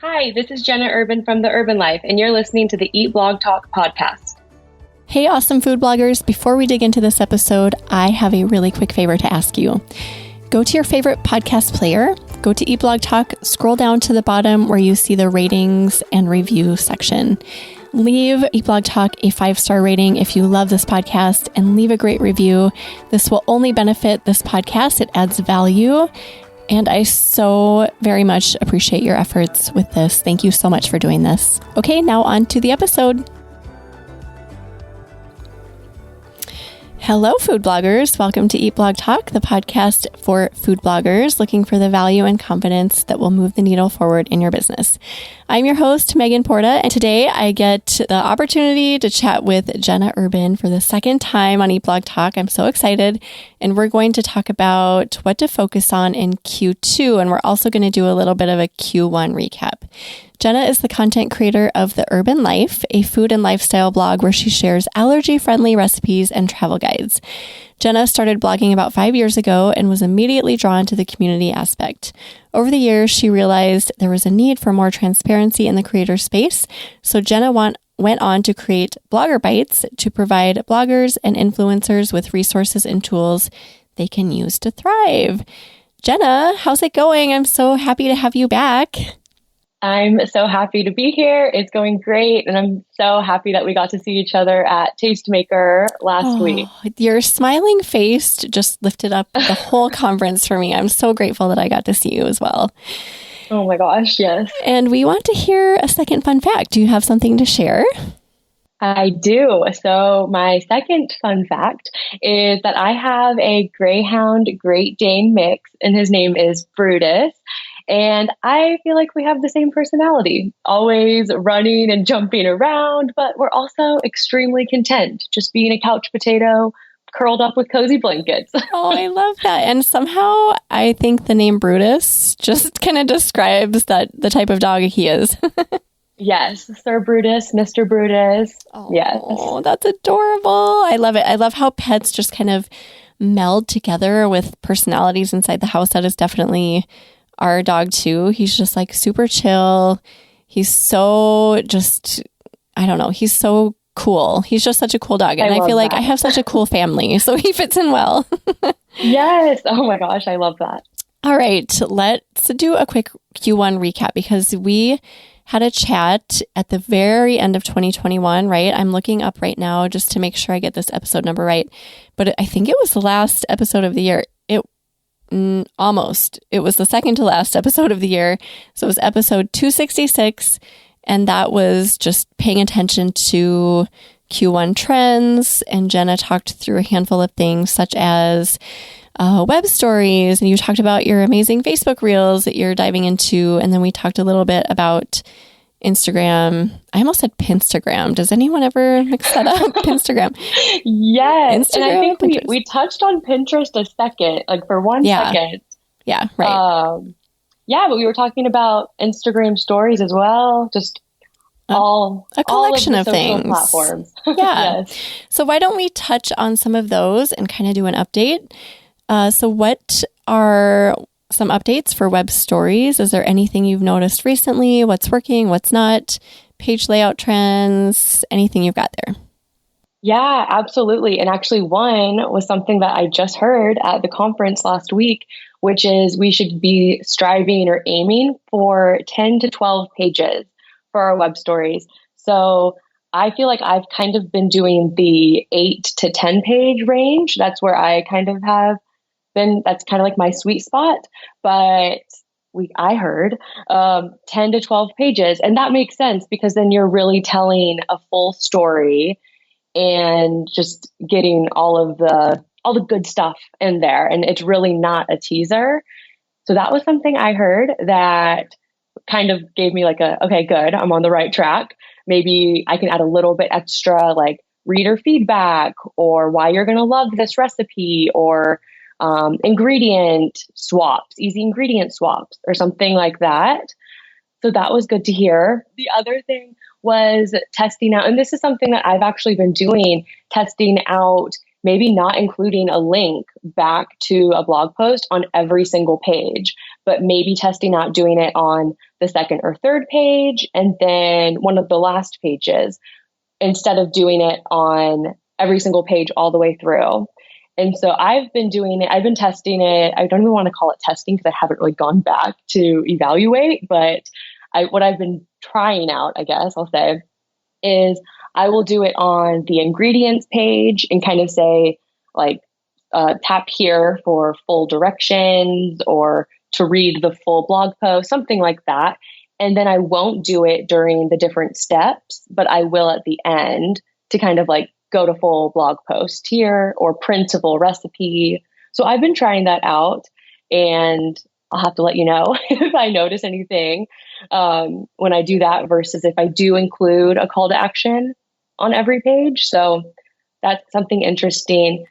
Hi, this is Jenna Urben from The Urban Life, and you're listening to the Eat Blog Talk podcast. Hey, awesome food bloggers. Before we dig into this episode, I have a really quick favor to ask you. Go to your favorite podcast player, go to Eat Blog Talk, scroll down to the bottom where you see the ratings and review section. Leave Eat Blog Talk a 5-star rating if you love this podcast and leave a great review. This will only benefit this podcast. It adds value. And I so very much appreciate your efforts with this. Thank you so much for doing this. Okay, now on to the episode. Hello, food bloggers. Welcome to Eat Blog Talk, the podcast for food bloggers looking for the value and confidence that will move the needle forward in your business. I'm your host, Megan Porta, and today I get the opportunity to chat with Jenna Urben for the second time on Eat Blog Talk. I'm so excited, and we're going to talk about what to focus on in Q2, and we're also going to do a little bit of a Q1 recap. Jenna is the content creator of The Urban Life, a food and lifestyle blog where she shares allergy-friendly recipes and travel guides. Jenna started blogging about 5 years ago and was immediately drawn to the community aspect. Over the years, she realized there was a need for more transparency in the creator space, so Jenna went on to create Blogger Bites to provide bloggers and influencers with resources and tools they can use to thrive. Jenna, how's it going? I'm so happy to have you back. I'm so happy to be here. It's going great. And I'm so happy that we got to see each other at Tastemaker last week. Your smiling face just lifted up the whole conference for me. I'm so grateful that I got to see you as well. Oh my gosh, yes. And we want to hear a second fun fact. Do you have something to share? I do. So my second fun fact is that I have a Greyhound Great Dane mix, and his name is Brutus. And I feel like we have the same personality, always running and jumping around, but we're also extremely content, just being a couch potato curled up with cozy blankets. Oh, I love that. And somehow I think the name Brutus just kind of describes the type of dog he is. Yes, Sir Brutus, Mr. Brutus. Oh, yes. That's adorable. I love it. I love how pets just kind of meld together with personalities inside the house. That is definitely our dog too. He's just like super chill. He's so just, I don't know. He's so cool. He's just such a cool dog. And I feel like I have such a cool family. So he fits in well. Yes. Oh my gosh. I love that. All right. Let's do a quick Q1 recap because we had a chat at the very end of 2021, right? I'm looking up right now just to make sure I get this episode number right. But I think it was the last episode of the year. Almost. It was the second to last episode of the year. So it was episode 266. And that was just paying attention to Q1 trends. And Jenna talked through a handful of things such as web stories. And you talked about your amazing Facebook reels that you're diving into. And then we talked a little bit about Instagram. I almost said Pinstagram. Does anyone ever mix that up? Pinstagram. Yes. Instagram, and I think we touched on Pinterest a second, like for 1 second. Yeah, right. Yeah, but we were talking about Instagram stories as well. Just a collection of things. Platforms. Yeah. Yes. So why don't we touch on some of those and kind of do an update? So what are some updates for web stories? Is there anything you've noticed recently? What's working? What's not? Page layout trends? Anything you've got there? Yeah, absolutely. And actually one was something that I just heard at the conference last week, which is we should be striving or aiming for 10 to 12 pages for our web stories. So I feel like I've kind of been doing the 8 to 10 page range. That's where I kind of have been, that's kind of like my sweet spot. But I heard 10 to 12 pages. And that makes sense because then you're really telling a full story and just getting all the good stuff in there. And it's really not a teaser. So that was something I heard that kind of gave me like okay, good, I'm on the right track. Maybe I can add a little bit extra like reader feedback or why you're going to love this recipe or ingredient swaps, easy ingredient swaps or something like that. So that was good to hear. The other thing was testing out, and this is something that I've actually been doing, testing out maybe not including a link back to a blog post on every single page, but maybe testing out doing it on the second or third page and then one of the last pages instead of doing it on every single page all the way through. And so I've been doing it. I've been testing it. I don't even want to call it testing because I haven't really gone back to evaluate, but what I've been trying out, I guess I'll say, is I will do it on the ingredients page and kind of say like, tap here for full directions or to read the full blog post, something like that. And then I won't do it during the different steps, but I will at the end to kind of like go to full blog post here or printable recipe. So I've been trying that out, and I'll have to let you know if I notice anything when I do that versus if I do include a call to action on every page. So that's something interesting.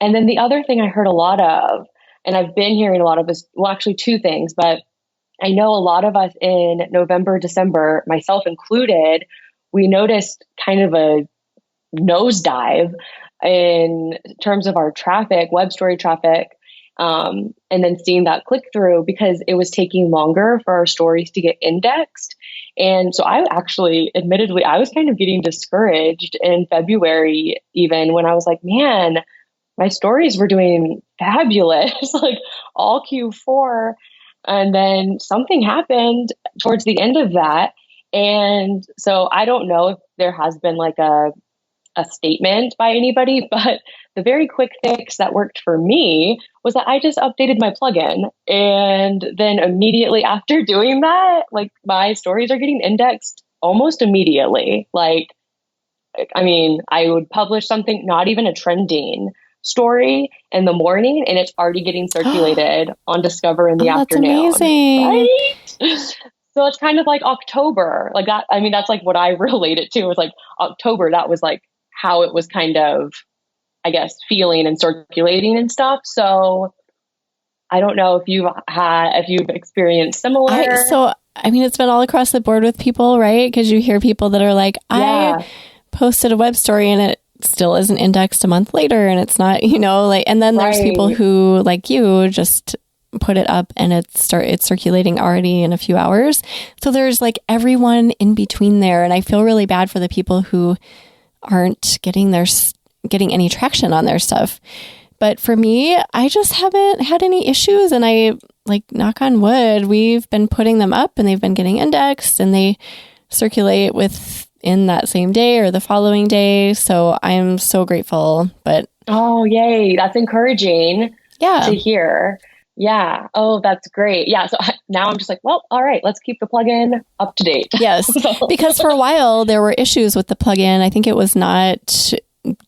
And then the other thing I heard a lot of, and I've been hearing a lot of, is, well, actually two things, but I know a lot of us in November, December, myself included, we noticed kind of a nosedive in terms of our traffic, web story traffic, and then seeing that click through because it was taking longer for our stories to get indexed. And so I actually, admittedly, I was kind of getting discouraged in February, even when I was like, man, my stories were doing fabulous, like all Q4. And then something happened towards the end of that. And so I don't know if there has been like a statement by anybody, but the very quick fix that worked for me was that I just updated my plugin. And then immediately after doing that, like my stories are getting indexed almost immediately. Like, I mean, I would publish something, not even a trending story in the morning, and it's already getting circulated on Discover in the afternoon. That's amazing. Right? So it's kind of like October, like that. I mean, that's like what I relate it to, was like October. That was like how it was kind of, I guess, feeling and circulating and stuff. So I don't know if you've experienced similar. I mean, it's been all across the board with people, right? Because you hear people that are like, I posted a web story and it still isn't indexed a month later, and it's not, like, and then there's people who, like you, just put it up and it's circulating already in a few hours. So there's like everyone in between there, and I feel really bad for the people who aren't getting any traction on their stuff. But for me, I just haven't had any issues, and I, like, knock on wood, we've been putting them up and they've been getting indexed and they circulate within that same day or the following day. So I'm so grateful. But oh, yay. That's encouraging to hear. Yeah. Oh, that's great. Yeah. So now I'm just like, well, all right, let's keep the plugin up to date. Yes. Because for a while there were issues with the plugin. I think it was not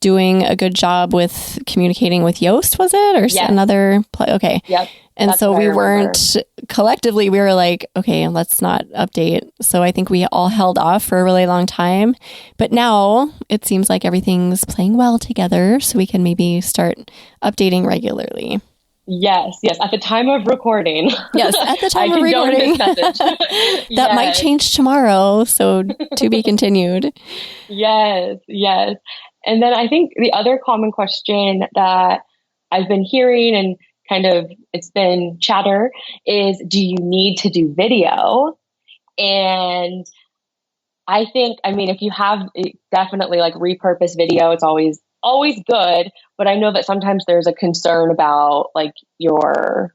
doing a good job with communicating with Yoast, was it? Or another okay. Yep. And so we weren't, collectively, we were like, okay, let's not update. So I think we all held off for a really long time. But now it seems like everything's playing well together, so we can maybe start updating regularly. Yes. At the time of recording. Yes, at the time of recording. That might change tomorrow, so to be continued. Yes. And then I think the other common question that I've been hearing, and kind of it's been chatter, is, do you need to do video? And I think, I mean, if you have, definitely like repurpose video, it's always good. But I know that sometimes there's a concern about like your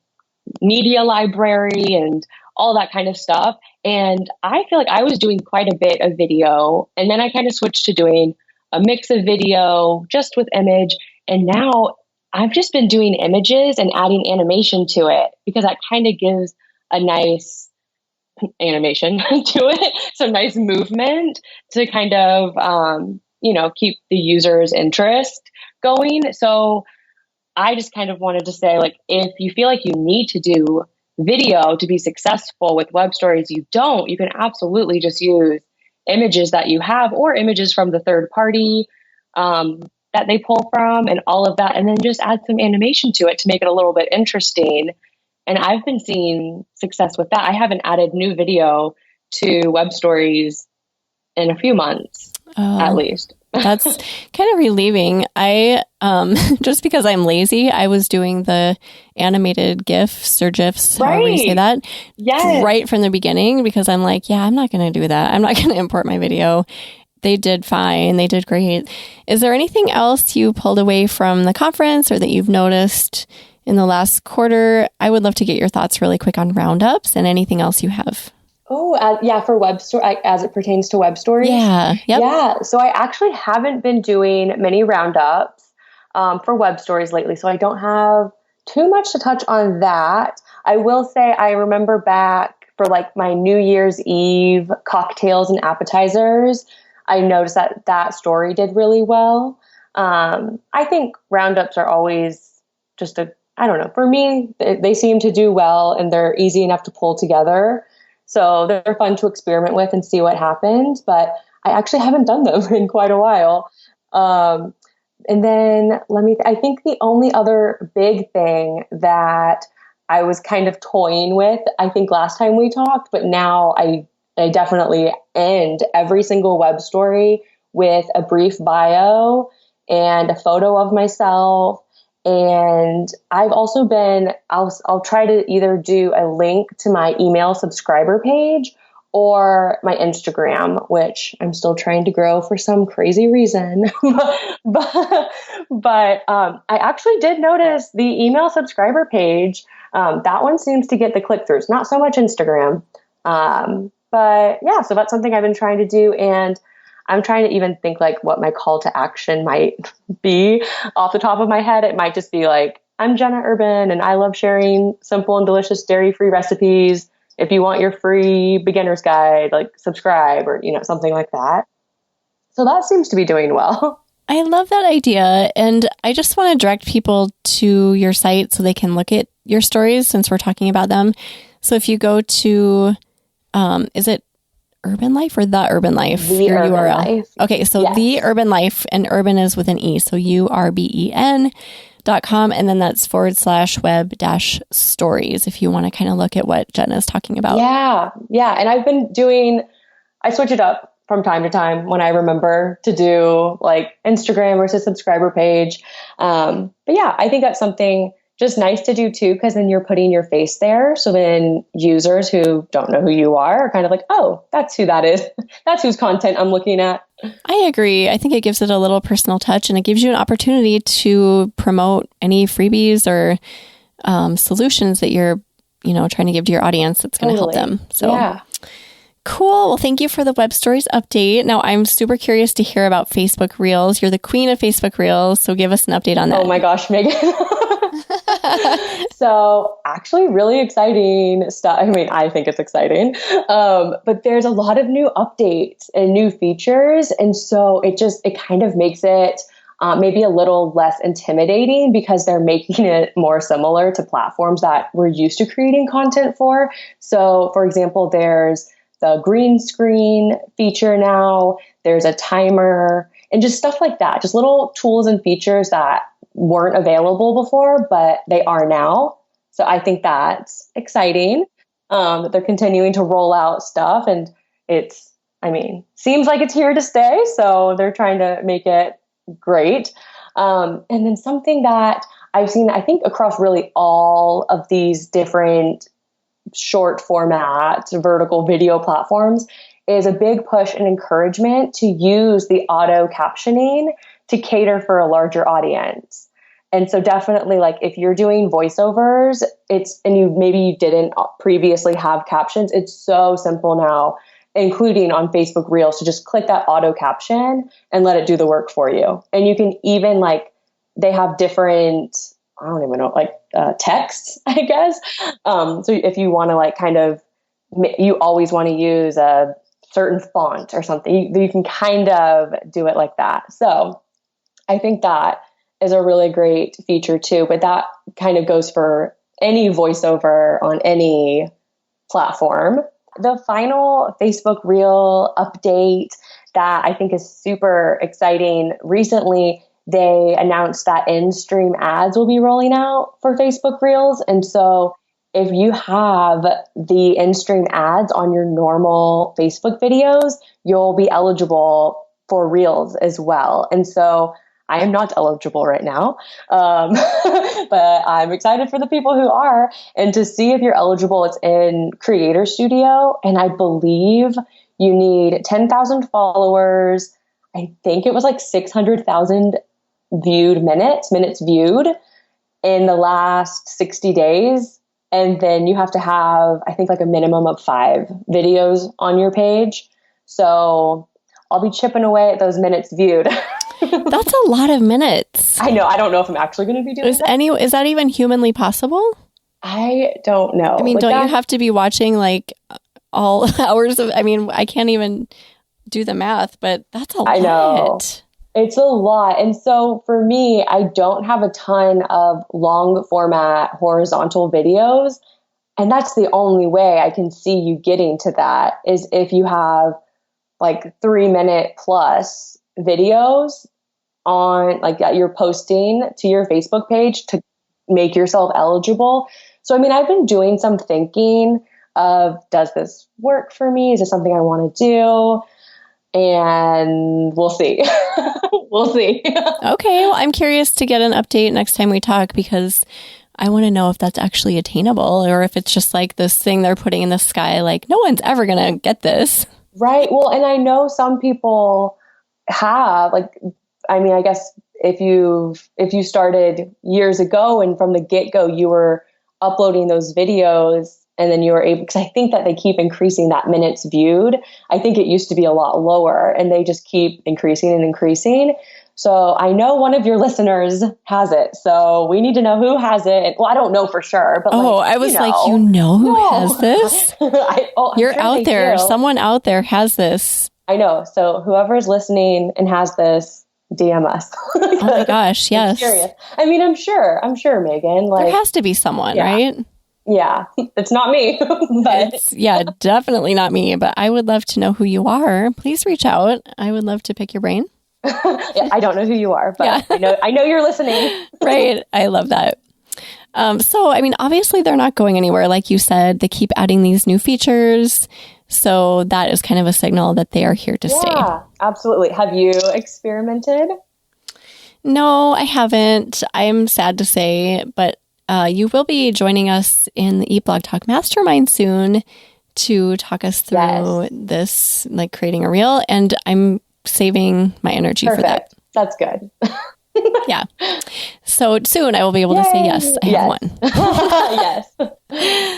media library and all that kind of stuff. And I feel like I was doing quite a bit of video, and then I kind of switched to doing a mix of video just with image. And now I've just been doing images and adding animation to it because that kind of gives a nice animation to it. Some nice movement to kind of, keep the user's interest going. So I just kind of wanted to say, like, if you feel like you need to do video to be successful with web stories, you can absolutely just use images that you have or images from the third party that they pull from and all of that. And then just add some animation to it to make it a little bit interesting. And I've been seeing success with that. I haven't added new video to web stories in a few months, at least. but that's kind of relieving. I, just because I'm lazy, I was doing the animated GIFs or GIFs, however you say that, right from the beginning, because I'm like, yeah, I'm not going to do that. I'm not going to import my video. They did fine. They did great. Is there anything else you pulled away from the conference or that you've noticed in the last quarter? I would love to get your thoughts really quick on roundups and anything else you have. Oh, yeah, for web story, as it pertains to web stories. Yeah. Yep. Yeah. So I actually haven't been doing many roundups for web stories lately. So I don't have too much to touch on that. I will say I remember back for like my New Year's Eve cocktails and appetizers, I noticed that that story did really well. I think roundups are always just I don't know, for me, they seem to do well and they're easy enough to pull together. So they're fun to experiment with and see what happens, but I actually haven't done them in quite a while. And then I think the only other big thing that I was kind of toying with, I think last time we talked, but now I definitely end every single web story with a brief bio and a photo of myself. And I've also I'll try to either do a link to my email subscriber page or my Instagram, which I'm still trying to grow for some crazy reason. but I actually did notice the email subscriber page. That one seems to get the click-throughs, not so much Instagram. But yeah, so that's something I've been trying to do. And I'm trying to even think like what my call to action might be off the top of my head. It might just be like, I'm Jenna Urben and I love sharing simple and delicious dairy-free recipes. If you want your free beginner's guide, like subscribe or, something like that. So that seems to be doing well. I love that idea. And I just want to direct people to your site so they can look at your stories since we're talking about them. So if you go to, is it Urban Life or The Urban Life? Your Urban URL. Life. Okay, so yes. The Urban Life, and Urban is with an E, so URBEN.com, and then that's /web-stories if you want to kind of look at what Jenna's talking about. Yeah. And I switch it up from time to time when I remember to do like Instagram versus subscriber page. But yeah, I think that's something just nice to do too, because then you're putting your face there. So then users who don't know who you are kind of like, oh, that's who that is. That's whose content I'm looking at. I agree. I think it gives it a little personal touch and it gives you an opportunity to promote any freebies or solutions that you're, trying to give to your audience that's going to help them. So yeah. Cool. Well, thank you for the web stories update. Now, I'm super curious to hear about Facebook Reels. You're the queen of Facebook Reels, so give us an update on that. Oh my gosh, Megan. So actually really exciting stuff. I mean, I think it's exciting. But there's a lot of new updates and new features. And so it kind of makes it maybe a little less intimidating because they're making it more similar to platforms that we're used to creating content for. So for example, there's the green screen feature now, there's a timer and just stuff like that. Just little tools and features that weren't available before, but they are now. So I think that's exciting that they're continuing to roll out stuff and seems like it's here to stay. So they're trying to make it great. And then something that I've seen, I think across really all of these different short format vertical video platforms is a big push and encouragement to use the auto captioning to cater for a larger audience. And so definitely like if you're doing voiceovers, and you didn't previously have captions, it's so simple now, including on Facebook Reels, to just click that auto caption and let it do the work for you. And you can even they have different, I don't even know, texts, I guess. So if you want to you always want to use a certain font or something, you can kind of do it like that. So I think that is a really great feature too, but that kind of goes for any voiceover on any platform. The final Facebook Reel update that I think is super exciting, recently they announced that in-stream ads will be rolling out for Facebook Reels. And so if you have the in-stream ads on your normal Facebook videos, you'll be eligible for Reels as well. And so I am not eligible right now, but I'm excited for the people who are. And to see if you're eligible, it's in Creator Studio. And I believe you need 10,000 followers. I think it was like 600,000 minutes viewed in the last 60 days. And then you have to have, I think, like a minimum of 5 videos on your page. So I'll be chipping away at those minutes viewed. That's a lot of minutes. I know. I don't know if I'm actually going to be doing that. Is that even humanly possible? I don't know. I mean, don't you have to be watching like all hours of, I mean, I can't even do the math, but that's a lot. I know. It's a lot. And so for me, I don't have a ton of long format horizontal videos. And that's the only way I can see you getting to that is if you have like 3-minute plus videos on like that you're posting to your Facebook page to make yourself eligible. So, I mean, I've been doing some thinking of, does this work for me? Is this something I want to do? And we'll see. We'll see. Okay. Well, I'm curious to get an update next time we talk because I want to know if that's actually attainable or if it's just like this thing they're putting in the sky, like no one's ever going to get this. Right. Well, and I know some people have, like, I mean, I guess if you started years ago and from the get-go you were uploading those videos and then you were able, because I think that they keep increasing that minutes viewed. I think it used to be a lot lower and they just keep increasing and increasing. So I know one of your listeners has it. So we need to know who has it. Well, I don't know for sure. But I was like, you know who has this? You're sure out there. Someone out there has this. I know. So whoever's listening and has this, DM us. Oh my gosh, yes. I'm curious. I mean, I'm sure, Megan. Like, there has to be someone, right? Yeah, it's not me. But it's, definitely not me. But I would love to know who you are. Please reach out. I would love to pick your brain. Yeah, I don't know who you are, but I know you're listening. Right. I love that. So, I mean, obviously they're not going anywhere. Like you said, they keep adding these new features. So that is kind of a signal that they are here to stay. Yeah, absolutely. Have you experimented? No, I haven't. I'm sad to say, but you will be joining us in the Eat Blog Talk Mastermind soon to talk us through this, like creating a reel. And I'm saving my energy for that. That's good. Yeah. So soon I will be able to say, yes, I have one. Yes.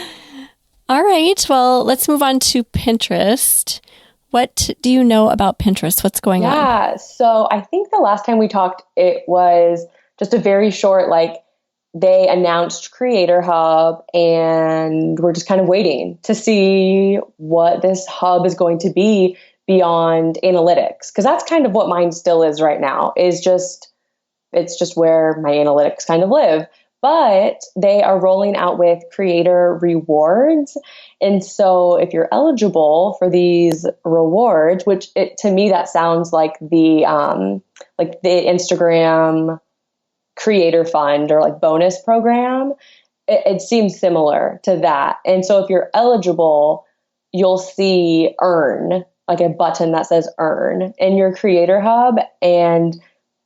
All right. Well, let's move on to Pinterest. What do you know about Pinterest? What's going on? Yeah. So I think the last time we talked, it was just a very short, like they announced Creator Hub and we're just kind of waiting to see what this hub is going to be beyond analytics. Because that's kind of what mine still is right now, it's just where my analytics kind of live. But they are rolling out with creator rewards. And so if you're eligible for these rewards, which to me, that sounds like the Instagram creator fund or like bonus program, it seems similar to that. And so if you're eligible, you'll see earn, like a button that says earn in your Creator Hub, and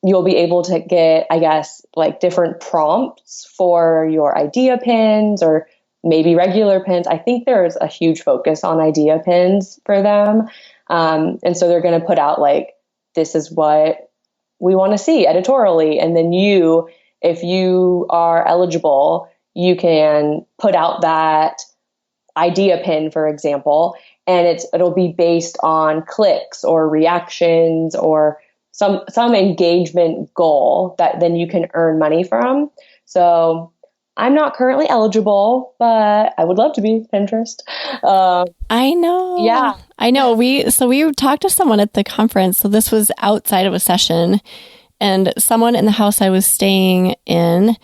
you'll be able to get, I guess, like different prompts for your idea pins or maybe regular pins. I think there's a huge focus on idea pins for them. And so they're going to put out like, this is what we want to see editorially. And then if you are eligible, you can put out that idea pin, for example, and it'll be based on clicks or reactions or some engagement goal that then you can earn money from. So I'm not currently eligible, but I would love to be Pinterest. I know. Yeah. I know. We talked to someone at the conference. So this was outside of a session, and someone in the house I was staying in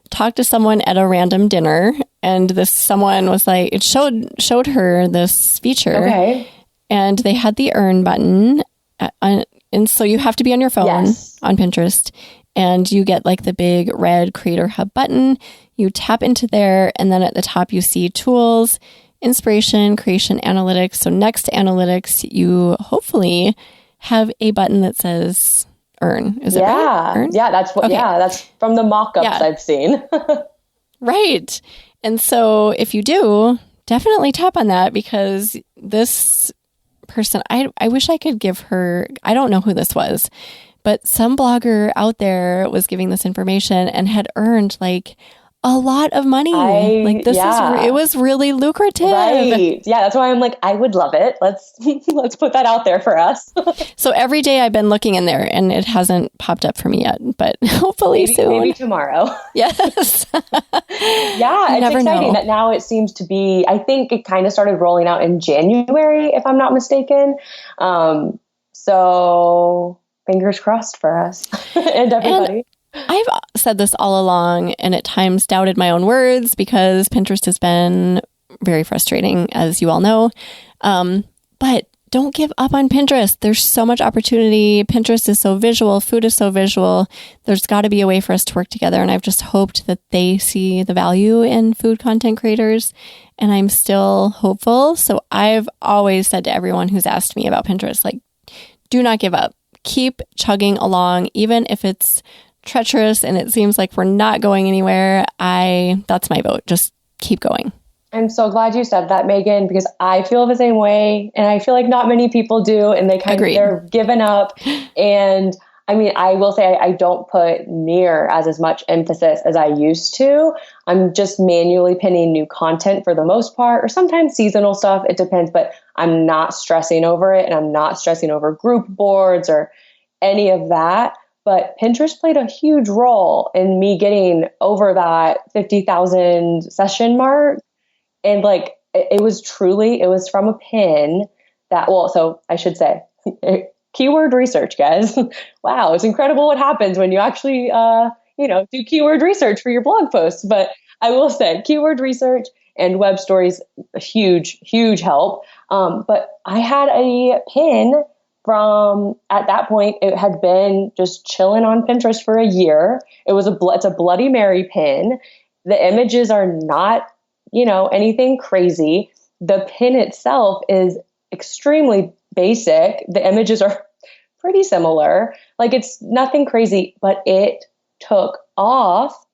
talked to someone at a random dinner, and this someone was like, it showed her this feature. Okay. And they had the earn button. And so you have to be on your phone on Pinterest, and you get like the big red Creator Hub button. You tap into there, and then at the top you see tools, inspiration, creation, analytics. So next to analytics, you hopefully have a button that says earn. Is it right? Earn? Yeah, that's from the mock-ups I've seen. Right. And so if you do, definitely tap on that, because this person, I wish I could give her, I don't know who this was, but some blogger out there was giving this information and had earned like a lot of money. It was really lucrative. Right. Yeah. That's why I'm like, I would love it. Let's put that out there for us. So every day I've been looking in there and it hasn't popped up for me yet, but hopefully soon. Maybe tomorrow. Yes. Yeah. It's exciting that now it seems to be, I think it kind of started rolling out in January, if I'm not mistaken. So fingers crossed for us and everybody. I've said this all along and at times doubted my own words because Pinterest has been very frustrating, as you all know. But don't give up on Pinterest. There's so much opportunity. Pinterest is so visual. Food is so visual. There's got to be a way for us to work together. And I've just hoped that they see the value in food content creators. And I'm still hopeful. So I've always said to everyone who's asked me about Pinterest, like, do not give up. Keep chugging along, even if it's treacherous and it seems like we're not going anywhere. That's my vote. Just keep going. I'm so glad you said that, Megan, because I feel the same way. And I feel like not many people do. And they're given up. And I mean, I will say I don't put near as much emphasis as I used to. I'm just manually pinning new content for the most part, or sometimes seasonal stuff. It depends, but I'm not stressing over it. And I'm not stressing over group boards or any of that. But Pinterest played a huge role in me getting over that 50,000 session mark. And like, it was from a pin so I should say, keyword research, guys. Wow, it's incredible what happens when you actually, do keyword research for your blog posts. But I will say keyword research and web stories, a huge, huge help. But I had a pin from, at that point, it had been just chilling on Pinterest for a year. It's a Bloody Mary pin. The images are not, anything crazy. The pin itself is extremely basic. The images are pretty similar. Like, it's nothing crazy, but it took off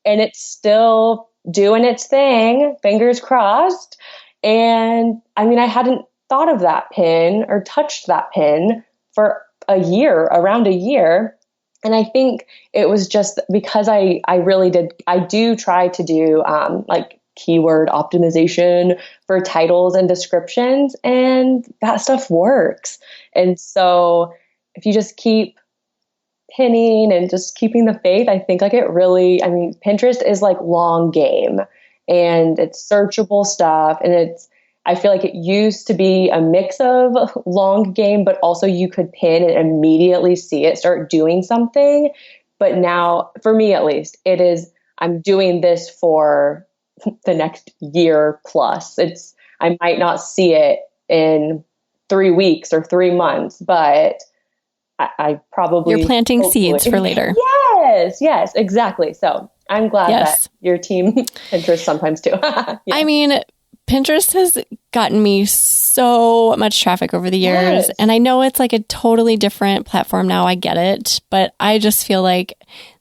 and it's still doing its thing, fingers crossed. And I mean, I hadn't thought of that pin or touched that pin for around a year. And I think it was just because I do try to do like keyword optimization for titles and descriptions, and that stuff works. And so if you just keep pinning and just keeping the faith, I think Pinterest is like long game and it's searchable stuff. And I feel like it used to be a mix of long game, but also you could pin and immediately see it start doing something. But now, for me at least, it is, I'm doing this for the next year plus. I might not see it in 3 weeks or 3 months, but I probably... You're planting seeds for later. Yes, exactly. So I'm glad that your team Pinterest sometimes too. Yeah. I mean, Pinterest has gotten me so much traffic over the years. Yes. And I know it's like a totally different platform now. I get it. But I just feel like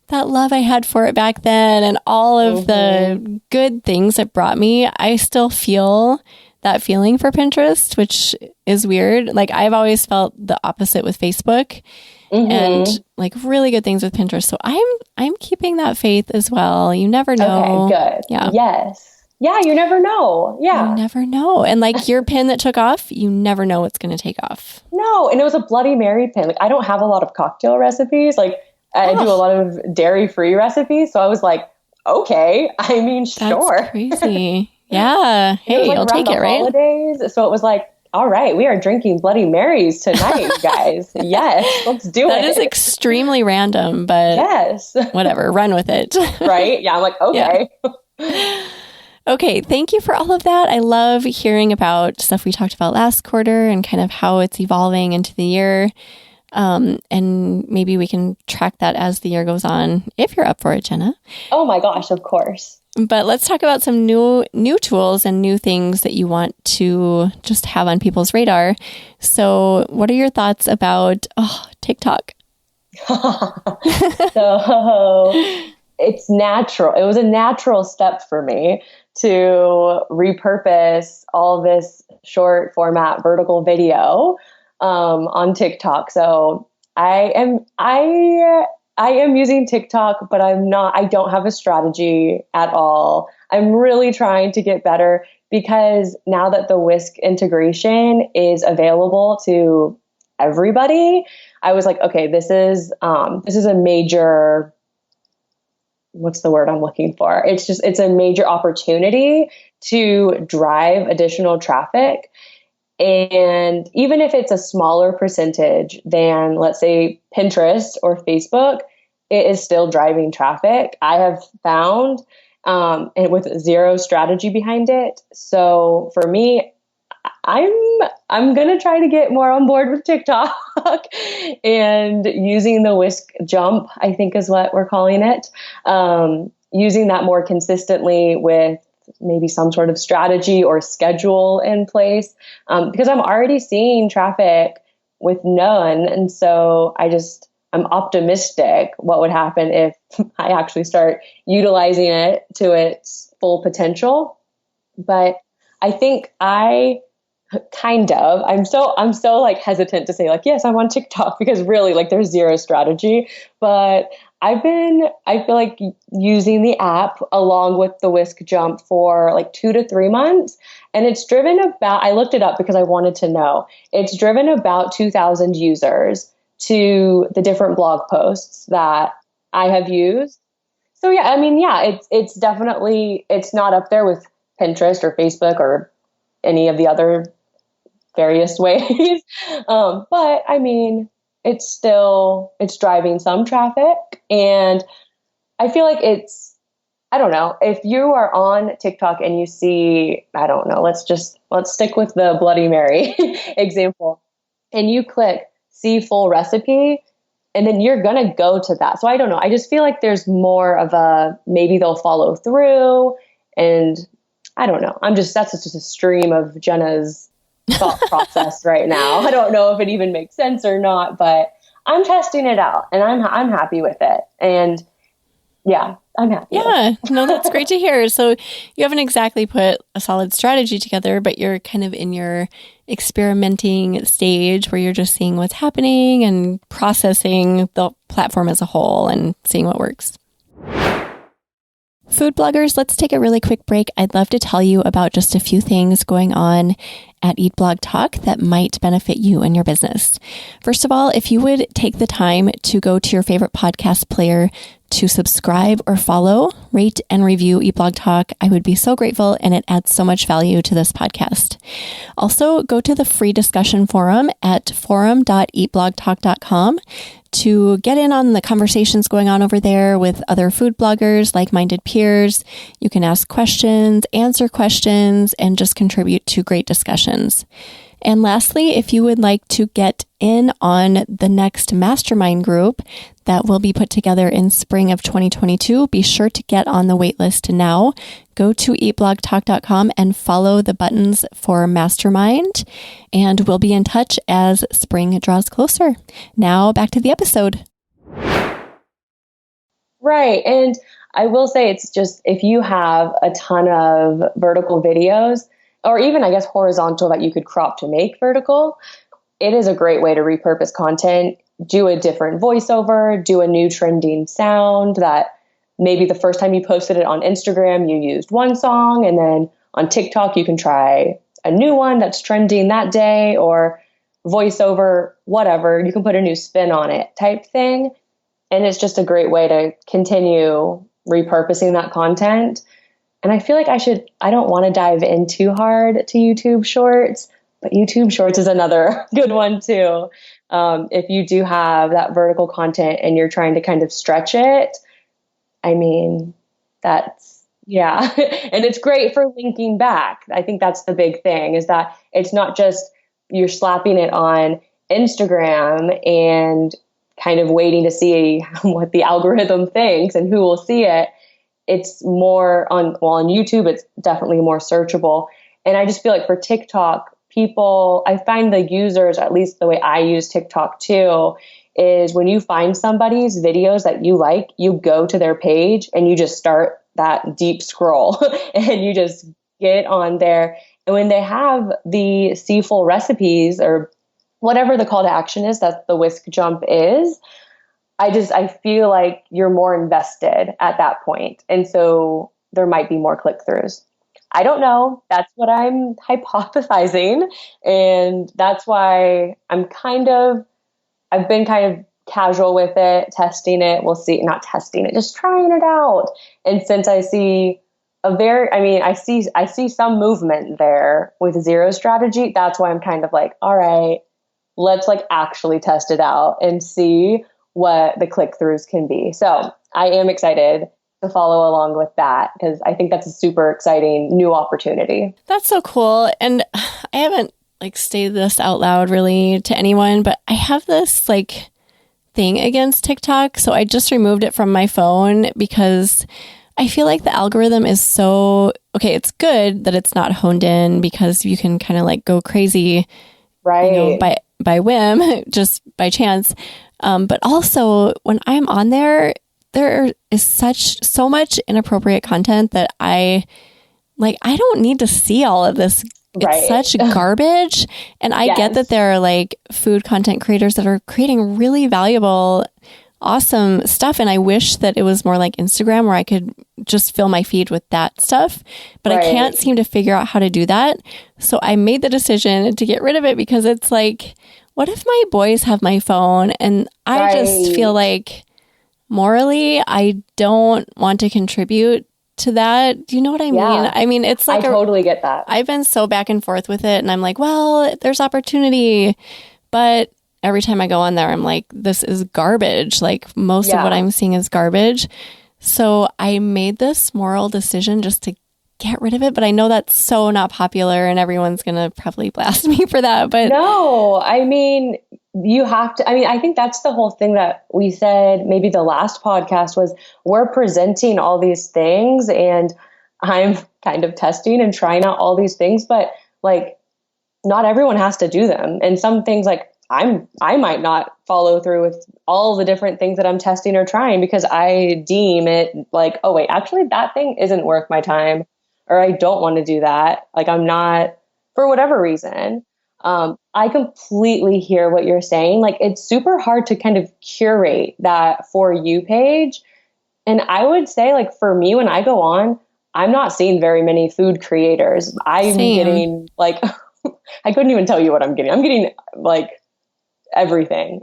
that love I had for it back then and all of the good things it brought me, I still feel that feeling for Pinterest, which is weird. Like, I've always felt the opposite with Facebook and like really good things with Pinterest. So I'm keeping that faith as well. You never know. Okay, good. Yeah. Yes. Yeah, you never know. Yeah. You never know. And like your pin that took off, you never know what's going to take off. No, and it was a Bloody Mary pin. Like, I don't have a lot of cocktail recipes. Like, I do a lot of dairy-free recipes. So I was like, okay, I mean, sure. That's crazy. Yeah. Hey, you'll take it, right? Holidays, so it was like, all right, we are drinking Bloody Marys tonight, guys. Yes, let's do it. That is extremely random, but yes, whatever, run with it. Right? Yeah, I'm like, okay. Yeah. Okay, thank you for all of that. I love hearing about stuff we talked about last quarter and kind of how it's evolving into the year. And maybe we can track that as the year goes on, if you're up for it, Jenna. Oh my gosh, of course. But let's talk about some new tools and new things that you want to just have on people's radar. So what are your thoughts about TikTok? So it's natural. It was a natural step for me to repurpose all this short format vertical video on TikTok. So I am using TikTok, but I don't have a strategy at all. I'm really trying to get better because now that the Whisk integration is available to everybody, I was like, okay, this is a major, what's the word I'm looking for? It's a major opportunity to drive additional traffic. And even if it's a smaller percentage than, let's say, Pinterest or Facebook, it is still driving traffic. I have found, and with zero strategy behind it. So for me, I'm gonna try to get more on board with TikTok and using the Whisk jump, I think is what we're calling it. Using that more consistently with maybe some sort of strategy or schedule in place, because I'm already seeing traffic with none, and so I'm optimistic what would happen if I actually start utilizing it to its full potential. But I think I'm so like hesitant to say like, yes, I'm on TikTok because really like there's zero strategy, but I feel like using the app along with the Whisk jump for like 2 to 3 months. And it's driven I looked it up because I wanted to know, it's driven about 2,000 users to the different blog posts that I have used. So yeah, I mean, yeah, it's definitely, it's not up there with Pinterest or Facebook or any of the other various ways. But I mean, it's driving some traffic. And I feel like I don't know, if you are on TikTok and you see, I don't know, let's stick with the Bloody Mary example, and you click see full recipe, and then you're going to go to that. So I don't know. I just feel like there's more of maybe they'll follow through, and I don't know. That's just a stream of Jenna's thought process right now. I don't know if it even makes sense or not, but I'm testing it out and I'm happy with it. And yeah, I'm happy. Yeah, no, that's great to hear. So you haven't exactly put a solid strategy together, but you're kind of in your experimenting stage where you're just seeing what's happening and processing the platform as a whole and seeing what works. Food bloggers, let's take a really quick break. I'd love to tell you about just a few things going on at Eat Blog Talk that might benefit you and your business. First of all, if you would take the time to go to your favorite podcast player to subscribe or follow, rate, and review Eat Blog Talk, I would be so grateful, and it adds so much value to this podcast. Also, go to the free discussion forum at forum.eatblogtalk.com to get in on the conversations going on over there with other food bloggers, like-minded peers. You can ask questions, answer questions, and just contribute to great discussions. And lastly, if you would like to get in on the next mastermind group that will be put together in spring of 2022, be sure to get on the waitlist now. Go to eatblogtalk.com and follow the buttons for mastermind, and we'll be in touch as spring draws closer. Now back to the episode. Right. And I will say, it's just, if you have a ton of vertical videos, or even, I guess, horizontal that you could crop to make vertical, it is a great way to repurpose content, do a different voiceover, do a new trending sound that maybe the first time you posted it on Instagram, you used one song, and then on TikTok, you can try a new one that's trending that day, or voiceover, whatever. You can put a new spin on it type thing. And it's just a great way to continue repurposing that content. And I feel like I don't want to dive in too hard to YouTube Shorts, but YouTube Shorts is another good one too. If you do have that vertical content and you're trying to kind of stretch it, I mean, yeah. And it's great for linking back. I think that's the big thing, is that it's not just you're slapping it on Instagram and kind of waiting to see what the algorithm thinks and who will see it. it's more on YouTube, it's definitely more searchable. And I just feel like for TikTok, I find the users, at least the way I use TikTok too, is when you find somebody's videos that you like, you go to their page and you just start that deep scroll and you just get on there. And when they have the seafull recipes or whatever the call to action is that the whisk jump is, I feel like you're more invested at that point. And so there might be more click-throughs. I don't know. That's what I'm hypothesizing. And that's why I've been kind of casual with it, testing it. We'll see, not testing it, just trying it out. And since I see I see some movement there with zero strategy, that's why I'm kind of like, all right, let's like actually test it out and see what the click-throughs can be. So I am excited to follow along with that because I think that's a super exciting new opportunity. That's so cool. And I haven't like stated this out loud really to anyone, but I have this like thing against TikTok. So I just removed it from my phone because I feel like the algorithm is so, okay, it's good that it's not honed in because you can kind of like go crazy, right? By whim, just by chance. But also when I'm on there is so much inappropriate content that I don't need to see all of this. It's such garbage. And I get that there are like food content creators that are creating really valuable, awesome stuff. And I wish that it was more like Instagram where I could just fill my feed with that stuff. But I can't seem to figure out how to do that. So I made the decision to get rid of it because it's like, what if my boys have my phone? And I just feel like morally, I don't want to contribute to that. Do you know what I mean? I mean, it's like I totally get that. I've been so back and forth with it and I'm like, well, there's opportunity. But every time I go on there, I'm like, this is garbage. Like most of what I'm seeing is garbage. So I made this moral decision just to get rid of it. But I know that's so not popular and everyone's going to probably blast me for that. But no, I mean, you have to, I think that's the whole thing that we said, maybe the last podcast was we're presenting all these things and I'm kind of testing and trying out all these things, but like not everyone has to do them. And some things like I might not follow through with all the different things that I'm testing or trying because I deem it like, oh wait, actually that thing isn't worth my time or I don't want to do that. Like I'm not, for whatever reason. I completely hear what you're saying. Like it's super hard to kind of curate that For You page. And I would say like for me, when I go on, I'm not seeing very many food creators. I'm getting like, I couldn't even tell you what I'm getting. I'm getting like everything.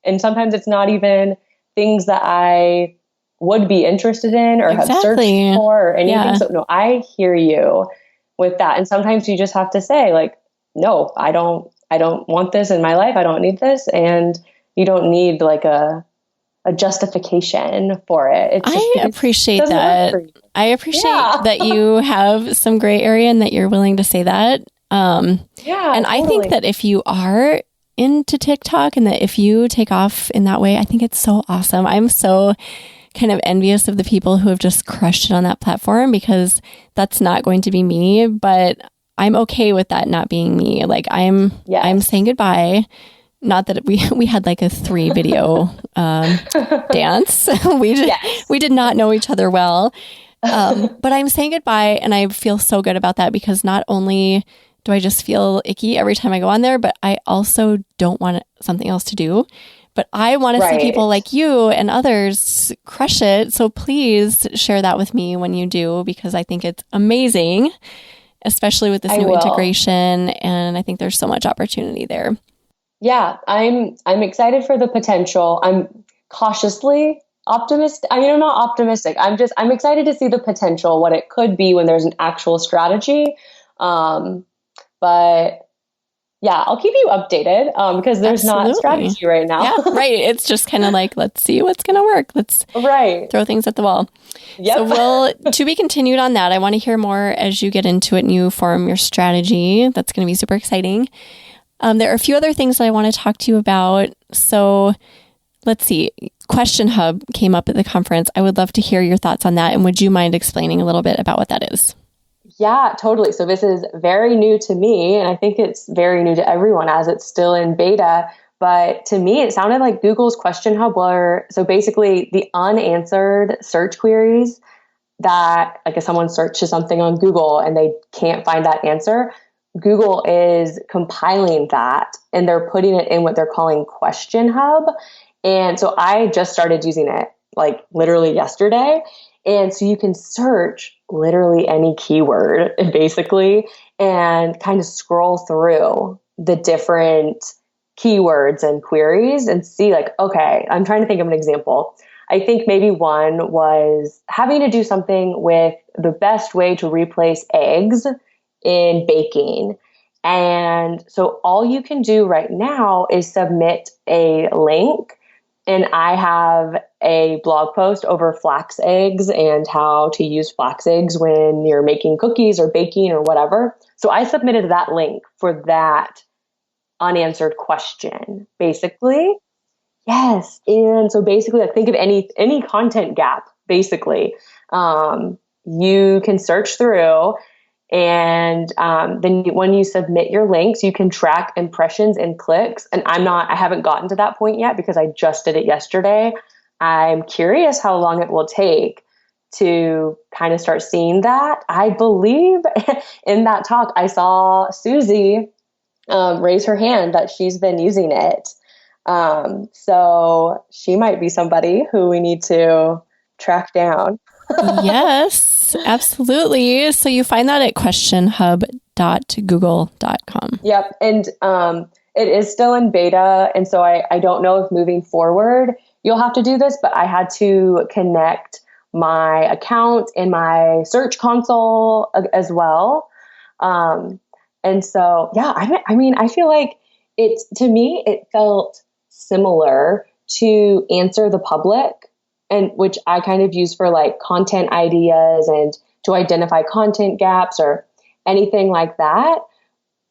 And sometimes it's not even things that I would be interested in or have searched for or anything. Yeah. So no, I hear you with that. And sometimes you just have to say like, no, I don't want this in my life. I don't need this. And you don't need like a justification for it. I appreciate that. I appreciate that you have some gray area and that you're willing to say that. And totally. I think that if you are into TikTok and that if you take off in that way, I think it's so awesome. I'm so kind of envious of the people who have just crushed it on that platform because that's not going to be me, but I'm okay with that not being me. Like I'm saying goodbye. Not that we had like a 3 video dance. We did not know each other well. But I'm saying goodbye and I feel so good about that because not only do I just feel icky every time I go on there, but I also don't want something else to do. But I want to see people like you and others crush it. So please share that with me when you do, because I think it's amazing, especially with this new integration. And I think there's so much opportunity there. Yeah, I'm excited for the potential. I'm cautiously optimistic. I mean, I'm not optimistic. I'm excited to see the potential, what it could be when there's an actual strategy. But yeah, I'll keep you updated because there's not strategy right now. Yeah, right. It's just kind of like, let's see what's going to work. Let's throw things at the wall. Yep. So to be continued on that. I want to hear more as you get into it and you form your strategy. That's going to be super exciting. There are a few other things that I want to talk to you about. So let's see. Question Hub came up at the conference. I would love to hear your thoughts on that. And would you mind explaining a little bit about what that is? Yeah, totally. So this is very new to me, and I think it's very new to everyone as it's still in beta. But to me, it sounded like Google's Question Hub were, so basically the unanswered search queries that, like if someone searches something on Google and they can't find that answer, Google is compiling that and they're putting it in what they're calling Question Hub. And so I just started using it like literally yesterday. And so you can search literally any keyword basically and kind of scroll through the different keywords and queries and see like, okay, I'm trying to think of an example. I think maybe one was having to do something with the best way to replace eggs in baking. And so all you can do right now is submit a link. And I have a blog post over flax eggs and how to use flax eggs when you're making cookies or baking or whatever. So I submitted that link for that unanswered question, basically. Yes. And so basically, like, think of any content gap, basically. You can search through, and then when you submit your links, you can track impressions and clicks. And I haven't gotten to that point yet because I just did it yesterday. I'm curious how long it will take to kind of start seeing that. I believe in that talk, I saw Susie raise her hand that she's been using it. So she might be somebody who we need to track down. Yes, absolutely. So you find that at questionhub.google.com. Yep. And it is still in beta. And so I don't know if moving forward you'll have to do this, but I had to connect my account and my search console as well. And so, yeah, I mean, I feel like to me, it felt similar to Answer the Public, and which I kind of use for like content ideas and to identify content gaps or anything like that.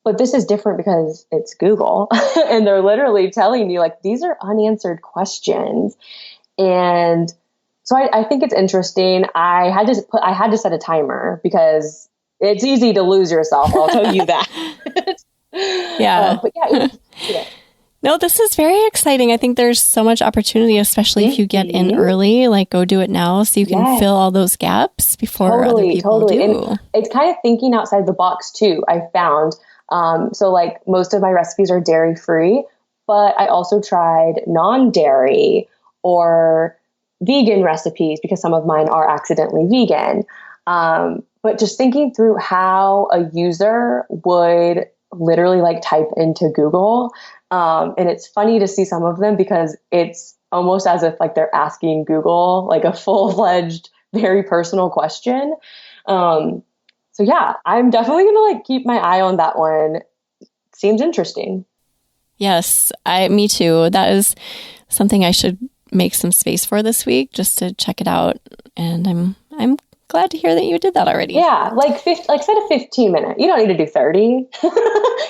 But this is different because it's Google and they're literally telling you like, these are unanswered questions. And so I think it's interesting. I had to set a timer because it's easy to lose yourself. I'll tell you that. Yeah. But yeah. No, this is very exciting. I think there's so much opportunity, especially if you get in early, like go do it now so you can fill all those gaps before other people do. And it's kind of thinking outside the box too, I found. So like most of my recipes are dairy free, but I also tried non-dairy or vegan recipes because some of mine are accidentally vegan. But just thinking through how a user would literally like type into Google. And it's funny to see some of them because it's almost as if like they're asking Google like a full-fledged, very personal question. So yeah, I'm definitely going to like keep my eye on that one. Seems interesting. Yes, me too. That is something I should make some space for this week just to check it out. And I'm glad to hear that you did that already. Yeah, set a 15-minute. You don't need to do 30.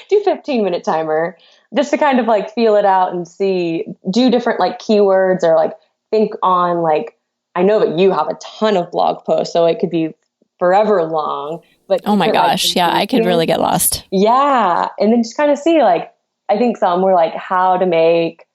Do 15-minute timer just to kind of like feel it out and see, do different like keywords or like think on like, I know that you have a ton of blog posts, so it could be forever long. But oh my gosh, yeah, I could really get lost. Yeah, and then just kind of see like, I think some were like how to make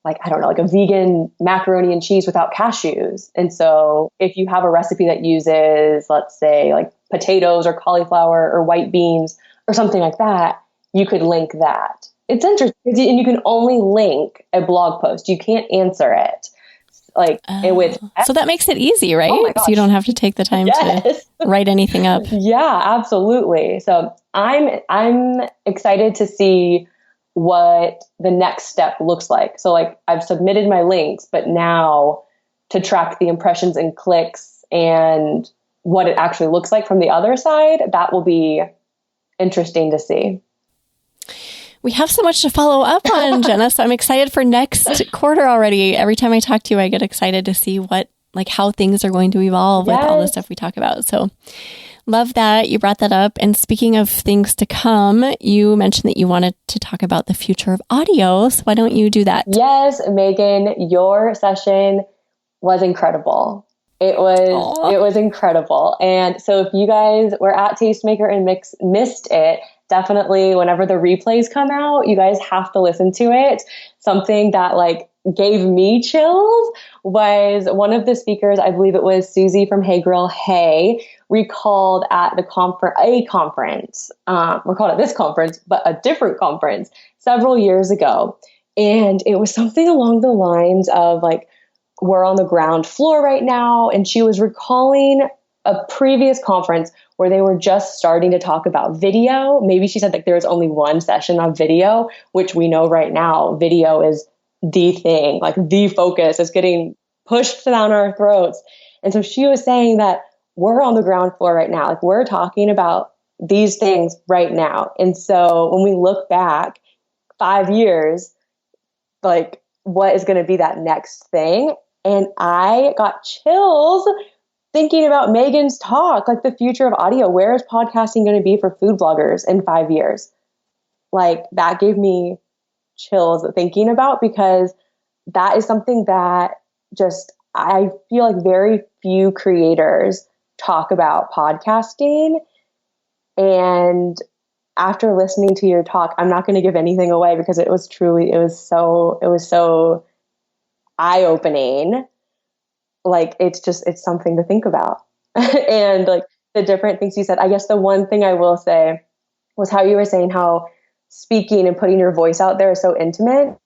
like, I don't know, like a vegan macaroni and cheese without cashews. And so if you have a recipe that uses, let's say like potatoes or cauliflower or white beans or something like that, you could link that. It's interesting and you can only link a blog post. You can't answer it. So that makes it easy, right? Oh so you don't have to take the time to write anything up. Yeah, absolutely. So I'm excited to see what the next step looks like. So like I've submitted my links, but now to track the impressions and clicks and what it actually looks like from the other side, that will be interesting to see. We have so much to follow up on, Jenna. So I'm excited for next quarter already. Every time I talk to you, I get excited to see how things are going to evolve with all the stuff we talk about. So Love that you brought that up. And speaking of things to come, you mentioned that you wanted to talk about the future of audio. So why don't you do that? Yes, Megan, your session was incredible. It was incredible. And so if you guys were at Tastemaker and missed it, definitely whenever the replays come out, you guys have to listen to it. Something that like gave me chills was one of the speakers, I believe it was Susie from Hey Girl Hey, recalled at the conference. We're called at this conference, but a different conference several years ago. And it was something along the lines of like, we're on the ground floor right now. And she was recalling a previous conference where they were just starting to talk about video. Maybe she said that there was only one session on video, which we know right now, video is the thing, like the focus is getting pushed down our throats. And so she was saying that we're on the ground floor right now. Like we're talking about these things right now. And so when we look back 5 years, like what is going to be that next thing? And I got chills thinking about Megan's talk, like the future of audio. Where is podcasting going to be for food bloggers in 5 years? Like that gave me chills thinking about, because that is something that just, I feel like very few creators talk about podcasting. And after listening to your talk, I'm not going to give anything away because it was so eye-opening. Like it's something to think about. And like the different things you said, I guess the one thing I will say was how you were saying how speaking and putting your voice out there is so intimate.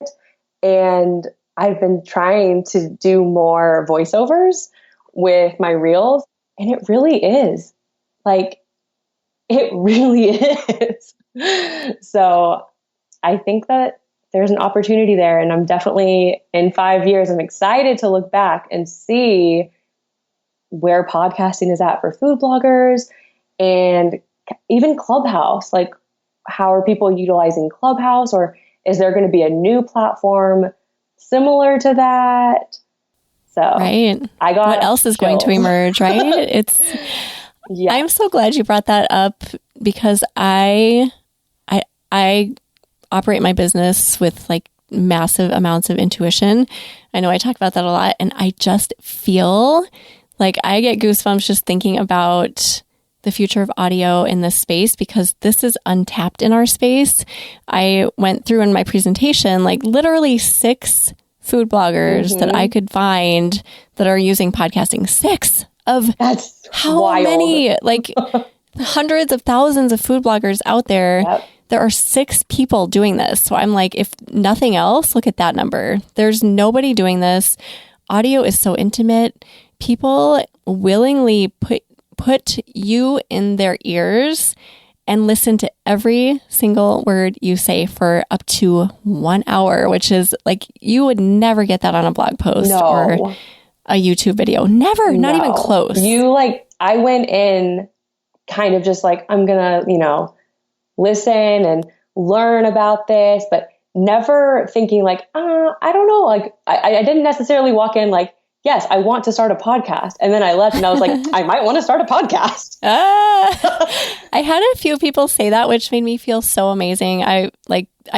And I've been trying to do more voiceovers with my reels, and it really is. Like it really is. So I think that there's an opportunity there. And I'm definitely, in 5 years, I'm excited to look back and see where podcasting is at for food bloggers and even Clubhouse. Like, how are people utilizing Clubhouse? Or is there going to be a new platform similar to that? So right. What else is going to emerge, right? Yeah. I'm so glad you brought that up, because I operate my business with like massive amounts of intuition. I know I talk about that a lot, and I just feel like I get goosebumps just thinking about the future of audio in this space, because this is untapped in our space. I went through in my presentation, like literally 6 food bloggers that I could find that are using podcasting. 6 of that's how wild. Many, like hundreds of thousands of food bloggers out there. Yep. There are 6 people doing this. So I'm like, if nothing else, look at that number. There's nobody doing this. Audio is so intimate. People willingly put you in their ears and listen to every single word you say for up to 1 hour, which is like, you would never get that on a blog post or a YouTube video. Never, not even close. I went in kind of just like, I'm going to, listen and learn about this, but never thinking like, I don't know. Like I didn't necessarily walk in like, yes, I want to start a podcast. And then I left and I was like, I might want to start a podcast. I had a few people say that, which made me feel so amazing. I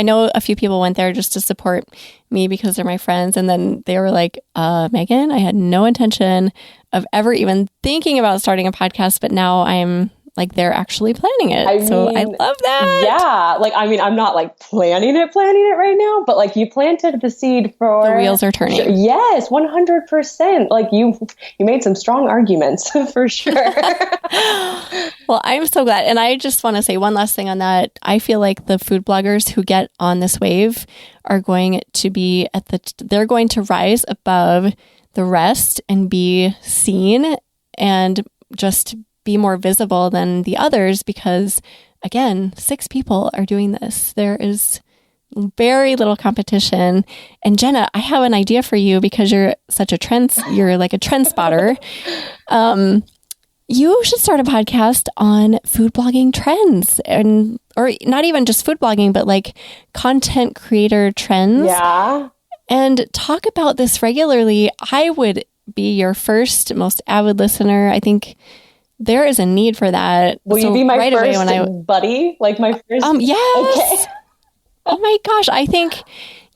know a few people went there just to support me because they're my friends. And then they were like, Megan, I had no intention of ever even thinking about starting a podcast, but now I'm like, they're actually planning it. I love that. Yeah. Like, I'm not like planning it right now, but like you planted the seed for... The wheels are turning. Yes, 100%. Like you made some strong arguments for sure. Well, I'm so glad. And I just want to say one last thing on that. I feel like the food bloggers who get on this wave are going to be they're going to rise above the rest and be seen and just be more visible than the others, because again, 6 people are doing this. There is very little competition. And Jenna, I have an idea for you, because you're like a trend spotter. You should start a podcast on food blogging trends, or not even just food blogging, but like content creator trends. Yeah. And talk about this regularly. I would be your first most avid listener. I think there is a need for that. Will you be my first buddy? Like my first? Yes. Okay. Oh my gosh. I think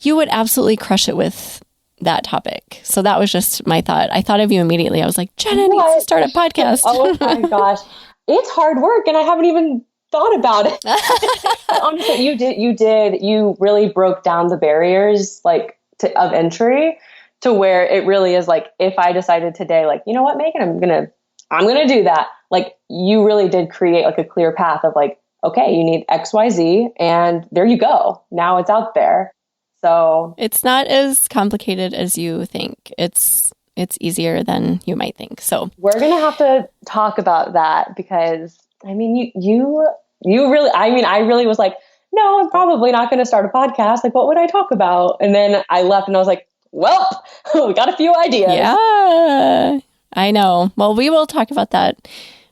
you would absolutely crush it with that topic. So that was just my thought. I thought of you immediately. I was like, Jenna needs to start a podcast. Oh my gosh. It's hard work and I haven't even thought about it. But honestly, you really broke down the barriers of entry to where it really is like, if I decided today, like, you know what, Megan, I'm going to do that. Like, you really did create like a clear path of like, okay, you need XYZ and there you go. Now it's out there. So it's not as complicated as you think. It's easier than you might think. So we're going to have to talk about that because I mean, you really, I really was like, no, I'm probably not going to start a podcast. Like, what would I talk about? And then I left and I was like, well, we got a few ideas. Yeah, I know. Well, we will talk about that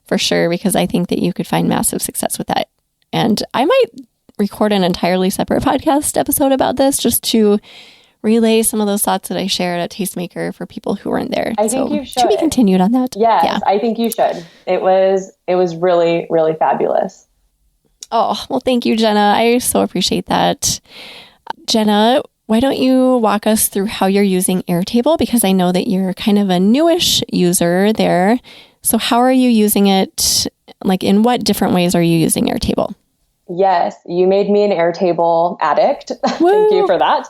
for sure because I think that you could find massive success with that. And I might record an entirely separate podcast episode about this just to relay some of those thoughts that I shared at Tastemaker for people who weren't there. I think you should. To be continued on that. Yes, yeah. I think you should. It was really, really fabulous. Oh, well, thank you, Jenna. I so appreciate that. Jenna, why don't you walk us through how you're using Airtable? Because I know that you're kind of a newish user there. So how are you using it? Like, in what different ways are you using Airtable? Yes, you made me an Airtable addict. Thank you for that.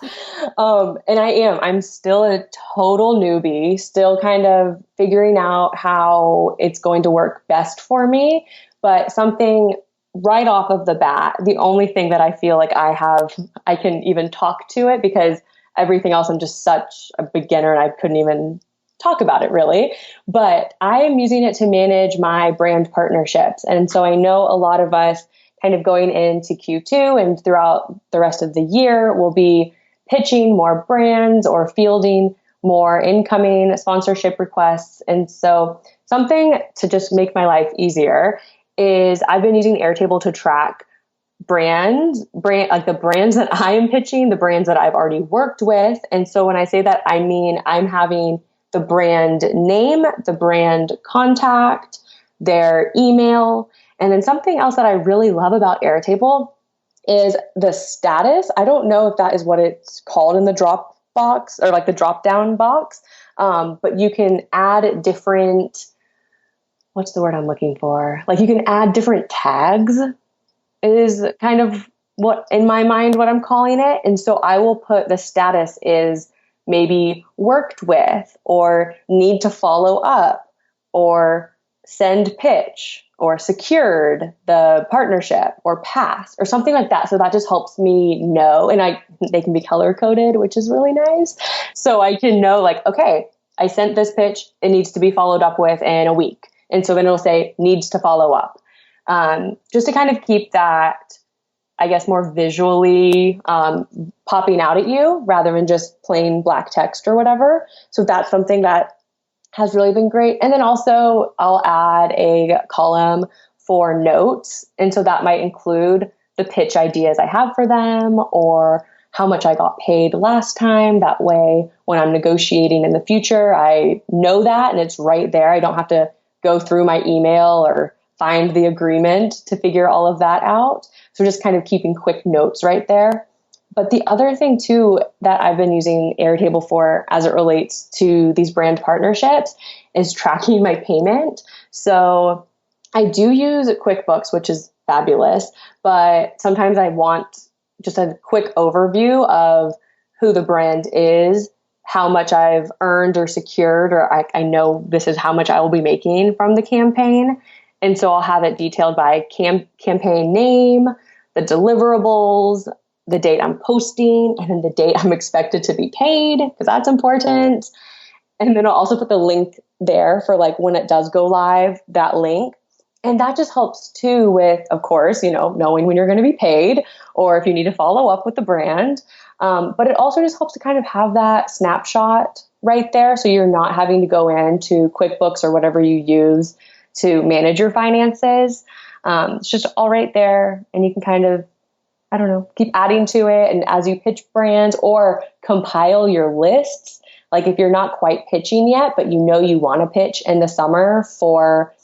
And I'm still a total newbie, still kind of figuring out how it's going to work best for me. But something right off of the bat, the only thing that I feel like I can even talk to it, because everything else I'm just such a beginner and I couldn't even talk about it really. But I am using it to manage my brand partnerships. And so I know a lot of us kind of going into Q2 and throughout the rest of the year will be pitching more brands or fielding more incoming sponsorship requests. And so something to just make my life easier is I've been using Airtable to track like the brands that I am pitching, the brands that I've already worked with. And so when I say that, I mean, I'm having the brand name, the brand contact, their email. And then something else that I really love about Airtable is the status. I don't know if that is what it's called in the drop box or like the drop down box. But you can add different, what's the word I'm looking for? Like you can add different tags is kind of what, in my mind, what I'm calling it. And so I will put the status is maybe worked with or need to follow up or send pitch or secured the partnership or pass or something like that. So that just helps me know, and they can be color coded, which is really nice. So I can know like, okay, I sent this pitch. It needs to be followed up with in a week. And so then it'll say needs to follow up. Just to kind of keep that, I guess, more visually popping out at you rather than just plain black text or whatever. So that's something that has really been great. And then also I'll add a column for notes. And so that might include the pitch ideas I have for them or how much I got paid last time. That way, when I'm negotiating in the future, I know that and it's right there. I don't have to go through my email or find the agreement to figure all of that out. So just kind of keeping quick notes right there. But the other thing too that I've been using Airtable for as it relates to these brand partnerships is tracking my payment. So I do use QuickBooks, which is fabulous, but sometimes I want just a quick overview of who the brand is, how much I've earned or secured, or I know this is how much I will be making from the campaign. And so I'll have it detailed by campaign name, the deliverables, the date I'm posting, and then the date I'm expected to be paid, because that's important. And then I'll also put the link there for like when it does go live, that link. And that just helps too with, of course, knowing when you're going to be paid or if you need to follow up with the brand. But it also just helps to kind of have that snapshot right there. So you're not having to go into QuickBooks or whatever you use to manage your finances. It's just all right there. And you can kind of, keep adding to it. And as you pitch brands or compile your lists, like if you're not quite pitching yet, but you want to pitch in the summer for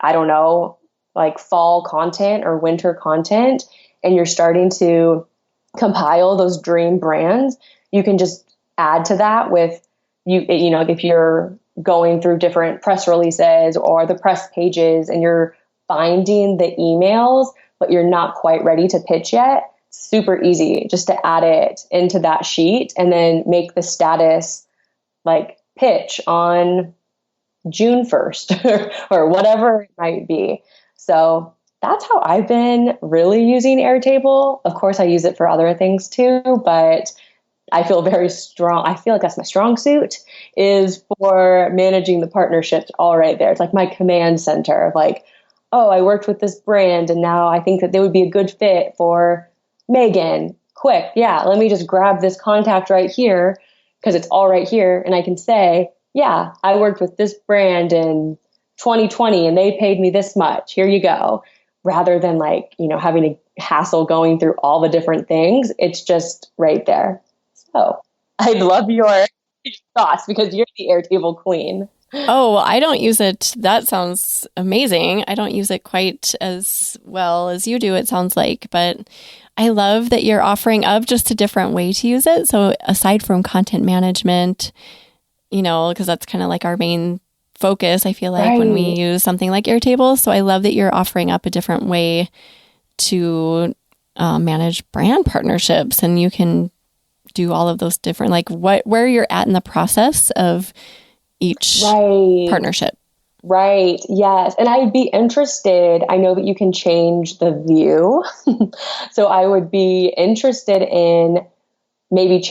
I don't know, like fall content or winter content, and you're starting to compile those dream brands, you can just add to that with you know, if you're going through different press releases or the press pages and you're finding the emails, but you're not quite ready to pitch yet, super easy just to add it into that sheet and then make the status like pitch on June 1st or whatever it might be. So that's how I've been really using Airtable. Of course, I use it for other things too, but I feel very strong. I feel like that's my strong suit, is for managing the partnerships all right there. It's like my command center of like, oh, I worked with this brand and now I think that they would be a good fit for Megan. Quick. Yeah. Let me just grab this contact right here because it's all right here. And I can say, yeah, I worked with this brand in 2020 and they paid me this much. Here you go. Rather than like, you know, having a hassle going through all the different things. It's just right there. So I'd love your thoughts because you're the Airtable queen. Oh, I don't use it. That sounds amazing. I don't use it quite as well as you do, it sounds like, but I love that you're offering up just a different way to use it. So aside from content management, you know, because that's kind of like our main focus, I feel like, when we use something like Airtable. So I love that you're offering up a different way to manage brand partnerships, and you can do all of those different, like where you're at in the process of each partnership. Right. Yes. And I'd be interested. I know that you can change the view. So I would be interested in maybe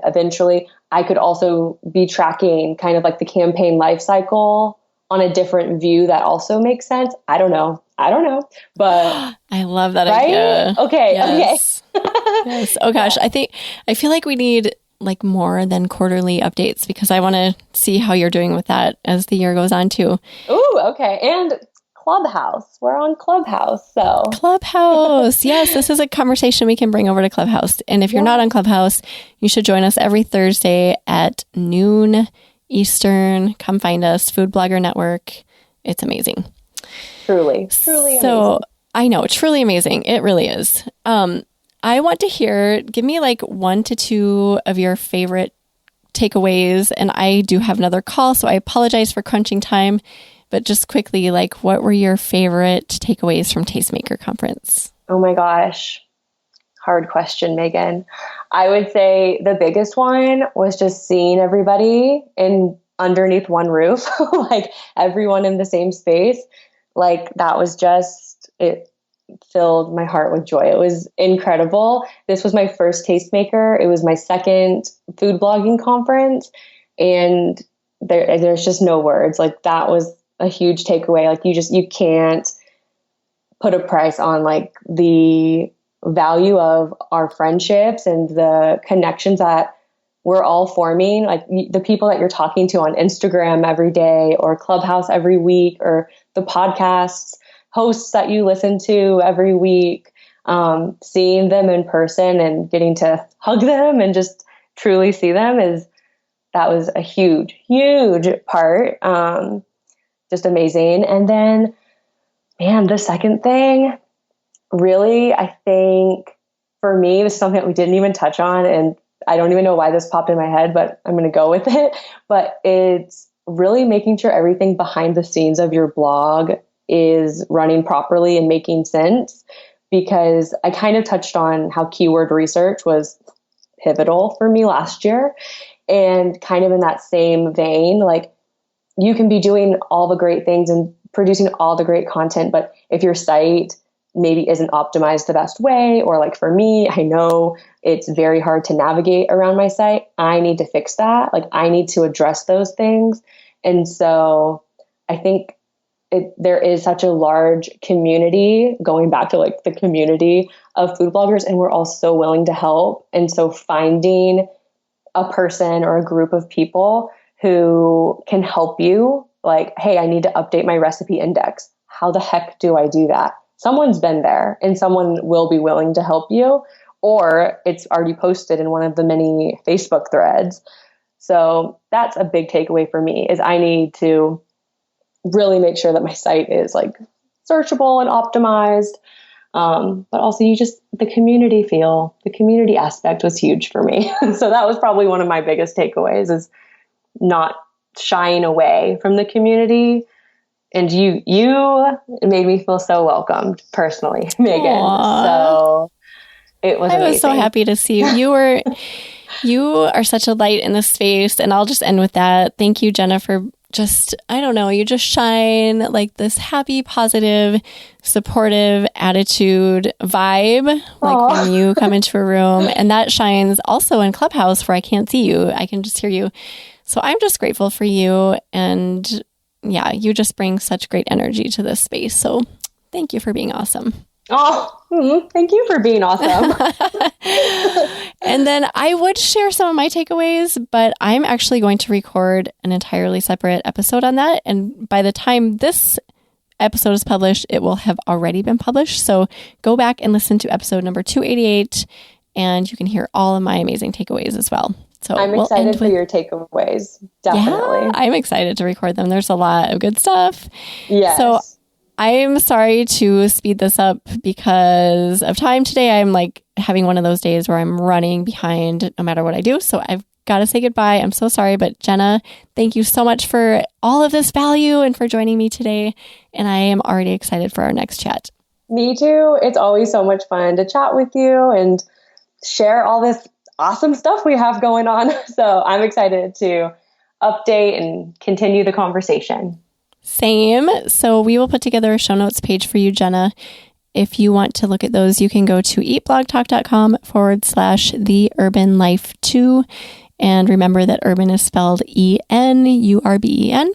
eventually I could also be tracking kind of like the campaign life cycle on a different view that also makes sense. I don't know. But I love that idea. Okay. Yes. Okay. Yes. Oh gosh. I feel like we need like more than quarterly updates because I want to see how you're doing with that as the year goes on too. Ooh, okay. And Clubhouse. We're on Clubhouse. So Clubhouse. Yes, this is a conversation we can bring over to Clubhouse. And if you're not on Clubhouse, you should join us every Thursday at noon Eastern. Come find us, Food Blogger Network. It's amazing. Truly amazing. So I know, truly amazing. It really is. I want to give me like 1 to 2 of your favorite takeaways. And I do have another call, so I apologize for crunching time. But just quickly, like, what were your favorite takeaways from Tastemaker Conference? Oh my gosh. Hard question, Megan. I would say the biggest one was just seeing everybody underneath one roof, like everyone in the same space. Like that was it filled my heart with joy. It was incredible. This was my first Tastemaker. It was my second food blogging conference. And there's just no words. Like that was a huge takeaway. Like you can't put a price on like the value of our friendships and the connections that we're all forming, like the people that you're talking to on Instagram every day or Clubhouse every week or the podcasts hosts that you listen to every week, seeing them in person and getting to hug them and just truly see them that was a huge part. Just amazing. And then, man, the second thing, really, I think for me, this is something that we didn't even touch on, and I don't even know why this popped in my head, but I'm going to go with it. But it's really making sure everything behind the scenes of your blog is running properly and making sense, because I kind of touched on how keyword research was pivotal for me last year. And kind of in that same vein, like you can be doing all the great things and producing all the great content, but if your site maybe isn't optimized the best way, or like for me, I know it's very hard to navigate around my site. I need to fix that. Like I need to address those things. And so I think there is such a large community, going back to like the community of food bloggers, and we're all so willing to help. And so finding a person or a group of people who can help you, like, hey, I need to update my recipe index. How the heck do I do that? Someone's been there and someone will be willing to help you, or it's already posted in one of the many Facebook threads. So that's a big takeaway for me, is I need to really make sure that my site is like searchable and optimized. But also the community aspect was huge for me. So that was probably one of my biggest takeaways, is not shying away from the community. And you made me feel so welcomed personally, Megan. Aww. So it was amazing. I was so happy to see you. You are such a light in this space. And I'll just end with that. Thank you, Jenna, for you just shine like this happy, positive, supportive attitude vibe, like when you come into a room. And that shines also in Clubhouse, where I can't see you. I can just hear you. So I'm just grateful for you. And yeah, you just bring such great energy to this space. So thank you for being awesome. Oh, thank you for being awesome. And then I would share some of my takeaways, but I'm actually going to record an entirely separate episode on that. And by the time this episode is published, it will have already been published. So go back and listen to episode number 288, and you can hear all of my amazing takeaways as well. So I'm excited for your takeaways. Definitely. Yeah, I'm excited to record them. There's a lot of good stuff. Yes. So I'm sorry to speed this up because of time today. I'm like having one of those days where I'm running behind no matter what I do. So I've got to say goodbye. I'm so sorry. But Jenna, thank you so much for all of this value and for joining me today. And I am already excited for our next chat. Me too. It's always so much fun to chat with you and share all this awesome stuff we have going on. So I'm excited to update and continue the conversation. Same. So we will put together a show notes page for you, Jenna. If you want to look at those, you can go to eatblogtalk.com/theurbanlife2. And remember that Urben is spelled ENURBEN.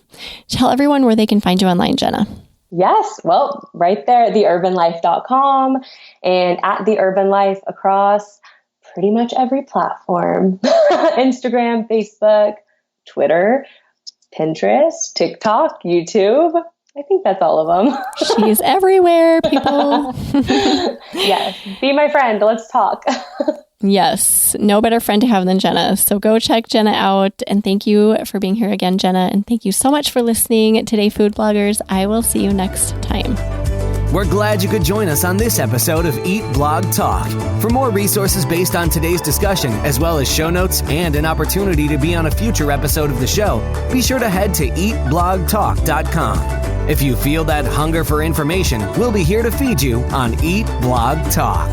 Tell everyone where they can find you online, Jenna. Yes. Well, right there, theurbanlife.com and at The Urban Life across pretty much every platform. Instagram, Facebook, Twitter, Pinterest, TikTok, YouTube. I think that's all of them. She's everywhere, people. Yes. Be my friend. Let's talk. Yes. No better friend to have than Jenna. So go check Jenna out. And thank you for being here again, Jenna. And thank you so much for listening today, food bloggers. I will see you next time. We're glad you could join us on this episode of Eat Blog Talk. For more resources based on today's discussion, as well as show notes and an opportunity to be on a future episode of the show, be sure to head to eatblogtalk.com. If you feel that hunger for information, we'll be here to feed you on Eat Blog Talk.